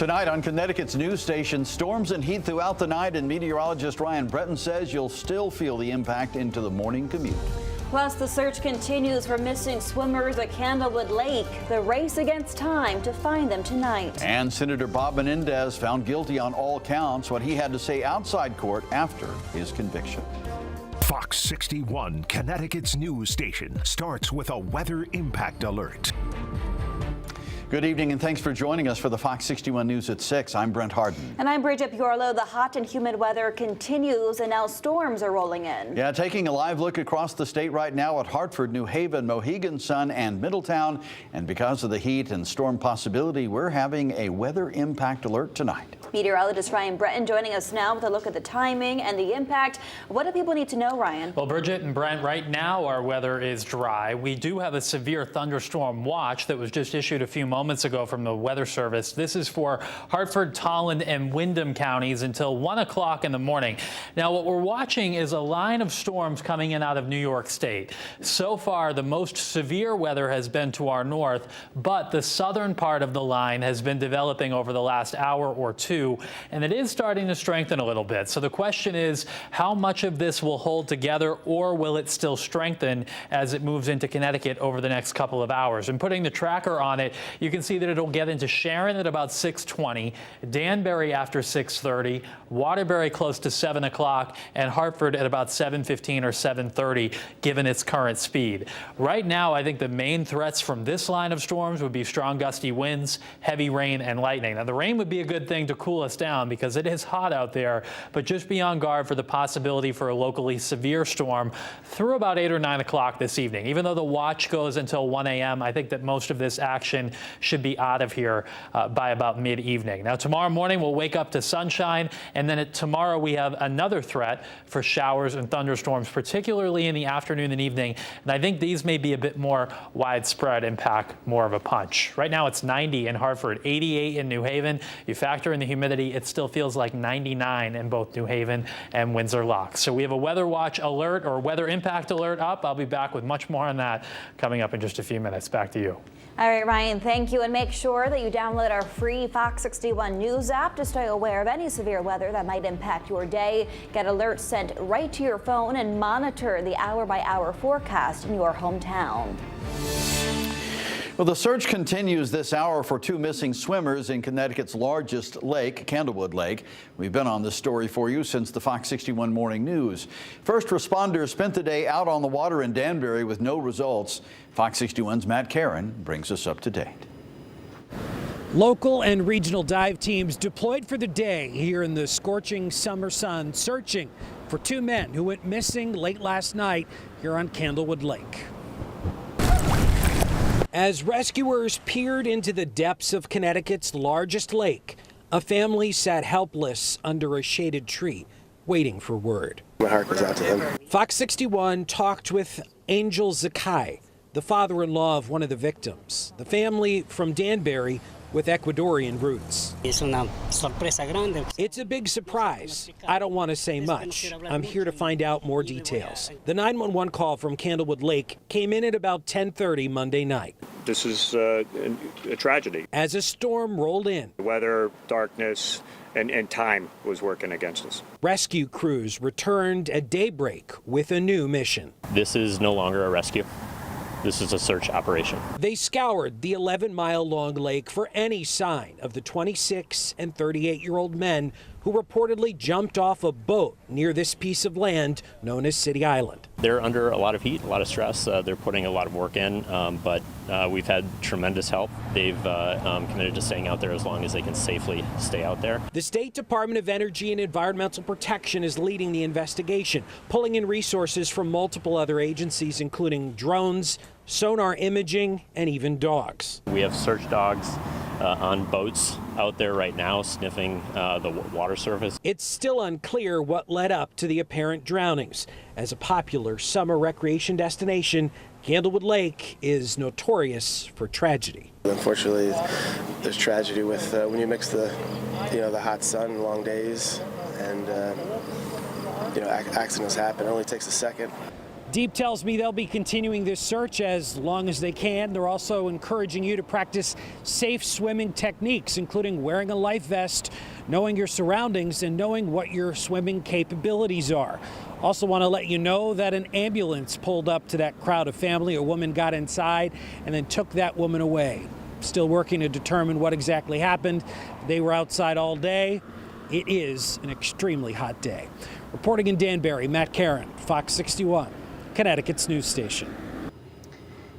Tonight on Connecticut's news station, storms and heat throughout the night, and meteorologist Ryan Breton says you'll still feel the impact into the morning commute. Plus, the search continues for missing swimmers at Candlewood Lake. The race against time to find them tonight. And Senator Bob Menendez found guilty on all counts, what he had to say outside court after his conviction. Fox 61, Connecticut's news station, starts with a weather impact alert. Good evening and thanks for joining us for the Fox 61 News at 6. I'm Brent Harden. And I'm Bridget Piorlo. The hot and humid weather continues and now storms are rolling in. Yeah, taking a live look across the state right now at Hartford, New Haven, Mohegan Sun and Middletown. And because of the heat and storm possibility, we're having a weather impact alert tonight. Meteorologist Ryan Breton joining us now with a look at the timing and the impact. What do people need to know, Ryan? Well, Bridget and Brent, right now our weather is dry. We do have a severe thunderstorm watch that was just issued a few moments ago from the Weather Service. This is for Hartford, Tolland and Windham counties until 1 o'clock in the morning. Now, what we're watching is a line of storms coming in out of New York State. So far, the most severe weather has been to our north, but the southern part of the line has been developing over the last hour or two. And it is starting to strengthen a little bit. So the question is, how much of this will hold together, or will it still strengthen as it moves into Connecticut over the next couple of hours? And putting the tracker on it, you can see that it'll get into Sharon at about 6:20, Danbury after 6:30, Waterbury close to 7 o'clock, and Hartford at about 7:15 or 7:30, given its current speed. Right now, I think the main threats from this line of storms would be strong gusty winds, heavy rain, and lightning. Now, the rain would be a good thing to cool us down because it is hot out there, but just be on guard for the possibility for a locally severe storm through about 8 or 9 o'clock this evening. Even though the watch goes until 1 a.m., I think that most of this action should be out of here by about mid-evening. Now, tomorrow morning we'll wake up to sunshine, and then tomorrow we have another threat for showers and thunderstorms, particularly in the afternoon and evening. And I think these may be a bit more widespread and pack more of a punch. Right now it's 90 in Hartford, 88 in New Haven. You factor in the humidity, it still feels like 99 in both New Haven and Windsor Locks. So we have a weather watch alert or weather impact alert up. I'll be back with much more on that coming up in just a few minutes. Back to you. All right, Ryan, thank you. And make sure that you download our free Fox 61 News app to stay aware of any severe weather that might impact your day. Get alerts sent right to your phone and monitor the hour-by-hour forecast in your hometown. Well, the search continues this hour for two missing swimmers in Connecticut's largest lake, Candlewood Lake. We've been on this story for you since the Fox 61 Morning News. First responders spent the day out on the water in Danbury with no results. Fox 61's Matt Karen brings us up to date. Local and regional dive teams deployed for the day here in the scorching summer sun, searching for two men who went missing late last night here on Candlewood Lake. As rescuers peered into the depths of Connecticut's largest lake, a family sat helpless under a shaded tree, waiting for word. My heart goes out to him. Fox 61 talked with Angel Zakai, the father-in-law of one of the victims. The family from Danbury with Ecuadorian roots. It's a big surprise. I don't want to say much. I'm here to find out more details. The 911 call from Candlewood Lake came in at about 10:30 Monday night. This is a tragedy. As a storm rolled in, The weather, darkness, and time was working against us. rescue crews returned at daybreak with a new mission. This is no longer a rescue. This is a search operation. They scoured the 11-mile-long lake for any sign of the 26 and 38-year-old men who reportedly jumped off a boat near this piece of land known as City Island. They're under a lot of heat, a lot of stress. They're putting a lot of work in, but we've had tremendous help. They've committed to staying out there as long as they can safely stay out there. The State Department of Energy and Environmental Protection is leading the investigation, pulling in resources from multiple other agencies, including drones, sonar imaging, and even dogs. We have search dogs on boats out there right now sniffing the water surface. It's still unclear what led up to the apparent drownings. As a popular summer recreation destination, Candlewood Lake is notorious for tragedy. Unfortunately, there's tragedy with when you mix the hot sun, long days, and accidents happen. It only takes a second. Deep tells me they'll be continuing this search as long as they can. They're also encouraging you to practice safe swimming techniques, including wearing a life vest, knowing your surroundings, and knowing what your swimming capabilities are. Also want to let you know that an ambulance pulled up to that crowd of family. A woman got inside and then took that woman away. Still working to determine what exactly happened. They were outside all day. It is an extremely hot day. Reporting in Danbury, Matt Karen, Fox 61. Connecticut's news station.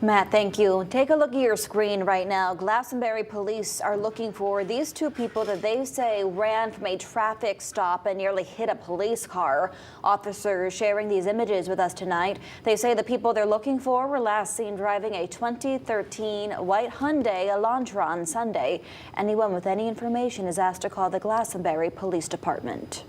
Matt, thank you. Take a look at your screen right now. Glastonbury police are looking for these two people that they say ran from a traffic stop and nearly hit a police car. Officers sharing these images with us tonight. They say the people they're looking for were last seen driving a 2013 white Hyundai Elantra on Sunday. Anyone with any information is asked to call the Glastonbury Police Department.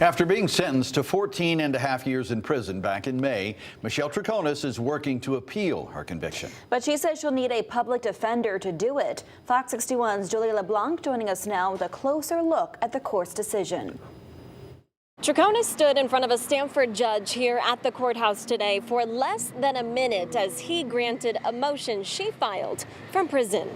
After being sentenced to 14.5 years in prison back in May, Michelle Troconis is working to appeal her conviction. But she says she'll need a public defender to do it. Fox 61's Julia LeBlanc joining us now with a closer look at the court's decision. Troconis stood in front of a Stamford judge here at the courthouse today for less than a minute as he granted a motion she filed from prison.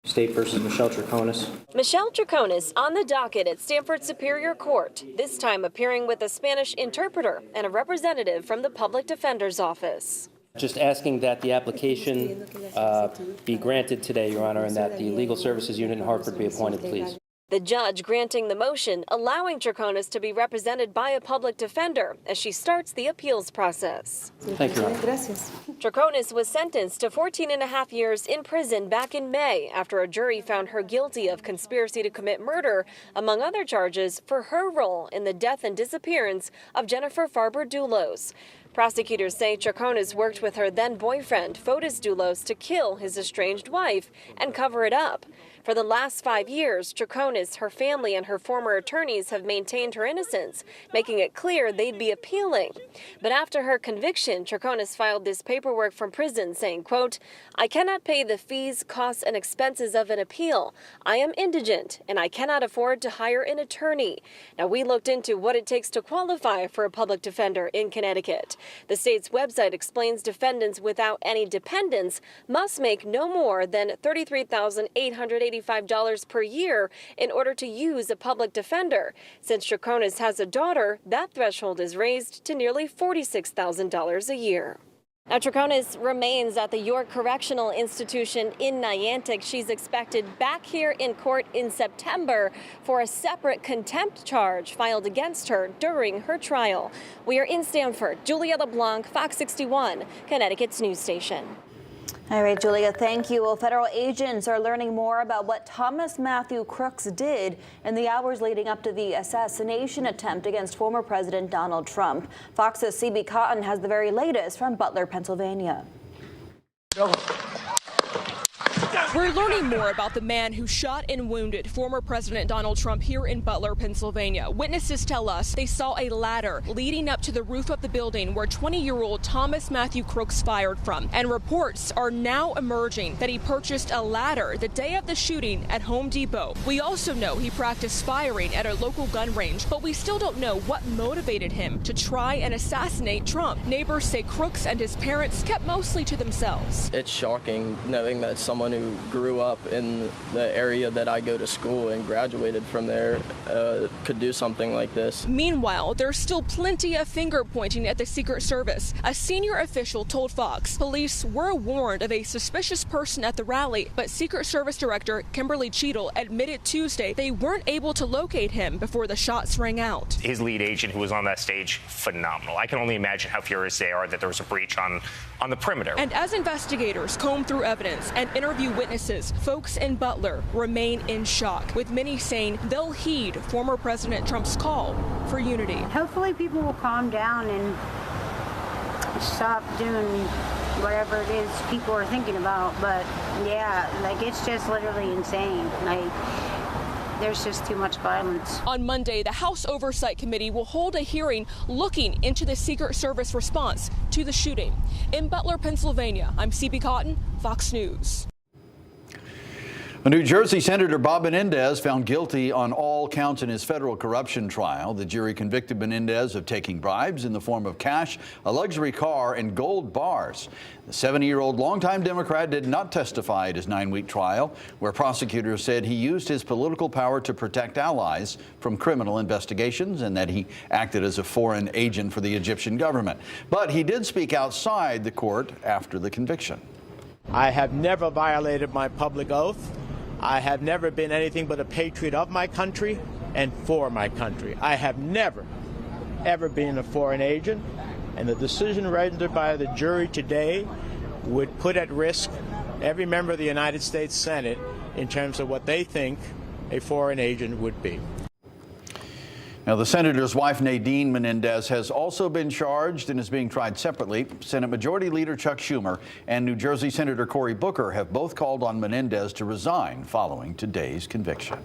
State versus Michelle Troconis. Michelle Troconis on the docket at Stamford Superior Court, this time appearing with a Spanish interpreter and a representative from the Public Defender's Office. Just asking that the application be granted today, Your Honor, and that the Legal Services Unit in Hartford be appointed, please. The judge granting the motion, allowing Troconis to be represented by a public defender as she starts the appeals process. Thank you, Your Honor. Troconis was sentenced to 14.5 years in prison back in May after a jury found her guilty of conspiracy to commit murder, among other charges, for her role in the death and disappearance of Jennifer Farber-Dulos. Prosecutors say Troconis worked with her then-boyfriend, Fotis Dulos, to kill his estranged wife and cover it up. For the last 5 years, Troconis, her family, and her former attorneys have maintained her innocence, making it clear they'd be appealing. But after her conviction, Troconis filed this paperwork from prison saying, quote, "I cannot pay the fees, costs, and expenses of an appeal. I am indigent, and I cannot afford to hire an attorney." Now, we looked into what it takes to qualify for a public defender in Connecticut. The state's website explains defendants without any dependents must make no more than $33,885 per year in order to use a public defender. Since Troconis has a daughter, that threshold is raised to nearly $46,000 a year. Now, Troconis remains at the York Correctional Institution in Niantic. She's expected back here in court in September for a separate contempt charge filed against her during her trial. We are in Stamford. Julia LeBlanc, Fox 61, Connecticut's news station. All right, Julia, thank you. Well, federal agents are learning more about what Thomas Matthew Crooks did in the hours leading up to the assassination attempt against former President Donald Trump. Fox's CB Cotton has the very latest from Butler, Pennsylvania. We're learning more about the man who shot and wounded former President Donald Trump here in Butler, Pennsylvania. Witnesses tell us they saw a ladder leading up to the roof of the building where 20-year-old Thomas Matthew Crooks fired from. And reports are now emerging that he purchased a ladder the day of the shooting at Home Depot. We also know he practiced firing at a local gun range, but we still don't know what motivated him to try and assassinate Trump. Neighbors say Crooks and his parents kept mostly to themselves. It's shocking knowing that someone who grew up in the area that I go to school and graduated from there could do something like this. Meanwhile, there's still plenty of finger pointing at the Secret Service. A senior official told Fox police were warned of a suspicious person at the rally, but Secret Service Director Kimberly Cheadle admitted Tuesday they weren't able to locate him before the shots rang out. His lead agent, who was on that stage, phenomenal. I can only imagine how furious they are that there was a breach on the perimeter. And as investigators comb through evidence and interview witnesses, folks in Butler remain in shock, with many saying they'll heed former President Trump's call for unity. Hopefully people will calm down and stop doing whatever it is people are thinking about. But yeah, like it's just literally insane. Like there's just too much violence. On Monday, the House Oversight Committee will hold a hearing looking into the Secret Service response to the shooting. In Butler, Pennsylvania, I'm CB Cotton, Fox News. New Jersey Senator Bob Menendez found guilty on all counts in his federal corruption trial. The jury convicted Menendez of taking bribes in the form of cash, a luxury car, and gold bars. The 70-year-old longtime Democrat did not testify at his 9-week trial, where prosecutors said he used his political power to protect allies from criminal investigations and that he acted as a foreign agent for the Egyptian government. But he did speak outside the court after the conviction. I have never violated my public oath. I have never been anything but a patriot of my country and for my country. I have never, ever been a foreign agent, and the decision rendered by the jury today would put at risk every member of the United States Senate in terms of what they think a foreign agent would be. Now, the senator's wife, Nadine Menendez, has also been charged and is being tried separately. Senate Majority Leader Chuck Schumer and New Jersey Senator Cory Booker have both called on Menendez to resign following today's conviction.